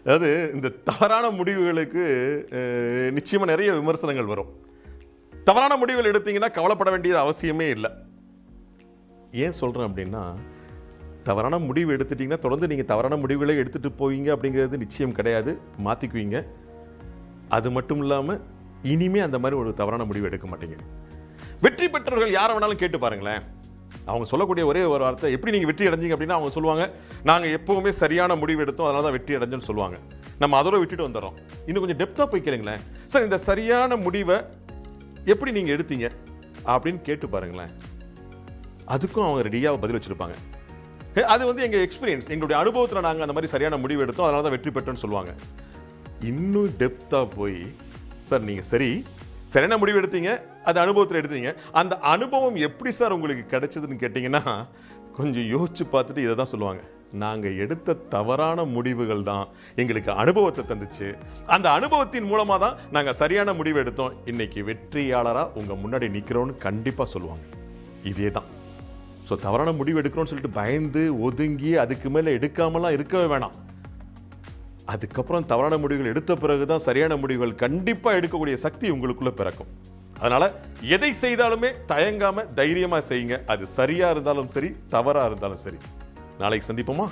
அதாவது இந்த தவறான முடிவுகளுக்கு நிச்சயமாக நிறைய விமர்சனங்கள் வரும். தவறான முடிவுகள் எடுத்தீங்கன்னா கவலைப்பட வேண்டியது அவசியமே இல்லை. ஏன் சொல்கிறேன் அப்படின்னா, தவறான முடிவு எடுத்துட்டிங்கன்னா தொடர்ந்து நீங்கள் தவறான முடிவுகளை எடுத்துகிட்டு போவீங்க அப்படிங்கிறது நிச்சயம் கிடையாது. மாற்றிக்குவீங்க. அது மட்டும் இல்லாமல் இனிமே அந்த மாதிரி ஒரு தவறான முடிவு எடுக்க மாட்டீங்க. வெற்றி பெற்றவர்கள் யாரை வேணாலும் கேட்டு பாருங்களேன். அவங்க சொல்லக்கூடிய ஒரே ஒரு வார்த்தை, எப்படி நீங்கள் வெற்றி அடைஞ்சிங்க அப்படின்னா அவங்க சொல்லுவாங்க, நாங்கள் எப்போவுமே சரியான முடிவு எடுத்தோம், அதனால தான் வெற்றி அடைஞ்சோன்னு சொல்லுவாங்க. நம்ம அதோட விட்டுட்டு வந்துடுறோம். இன்னும் கொஞ்சம் டெப்த்தாக போய் கேளுங்களேன். சார், இந்த சரியான முடிவை எப்படி நீங்கள் எடுத்தீங்க அப்படின்னு கேட்டு பாருங்களேன். அதுக்கும் அவங்க ரெடியாக பதில் வச்சுருப்பாங்க. அது வந்து எங்கள் எக்ஸ்பீரியன்ஸ், எங்களுடைய அனுபவத்தில் நாங்கள் அந்த மாதிரி சரியான முடிவு எடுத்தோம், அதனால தான் வெற்றி பெற்றோன்னு சொல்லுவாங்க. இன்னும் டெப்த்தாக போய், சார் நீங்கள் சரியான முடிவு எடுத்தீங்க, அது அனுபவத்தில் எடுத்தீங்க, அந்த அனுபவம் எப்படி சார் உங்களுக்கு கிடைச்சதுன்னு கேட்டிங்கன்னா கொஞ்சம் யோசிச்சு பார்த்துட்டு இதை தான் சொல்லுவாங்க. நாங்கள் எடுத்த தவறான முடிவுகள் தான் எங்களுக்கு அனுபவத்தை தந்துச்சு, அந்த அனுபவத்தின் மூலமாக தான் நாங்கள் சரியான முடிவு எடுத்தோம், இன்னைக்கு வெற்றியாளராக உங்கள் முன்னாடி நிற்கிறோன்னு கண்டிப்பாக சொல்லுவாங்க. இதே தான். ஸோ தவறான முடிவு எடுக்கிறோன்னு சொல்லிட்டு பயந்து ஒதுங்கி அதுக்கு மேலே எடுக்காமலாம் இருக்கவே வேணாம். அதுக்கப்புறம் தவறான முடிவுகள் எடுத்த பிறகு தான் சரியான முடிவுகள் கண்டிப்பாக எடுக்கக்கூடிய சக்தி உங்களுக்குள்ள பிறக்கும். அதனால எதை செய்தாலுமே தயங்காம தைரியமா செய்யுங்க. அது சரியா இருந்தாலும் சரி, தவறா இருந்தாலும் சரி. நாளைக்கு சந்திப்போமா?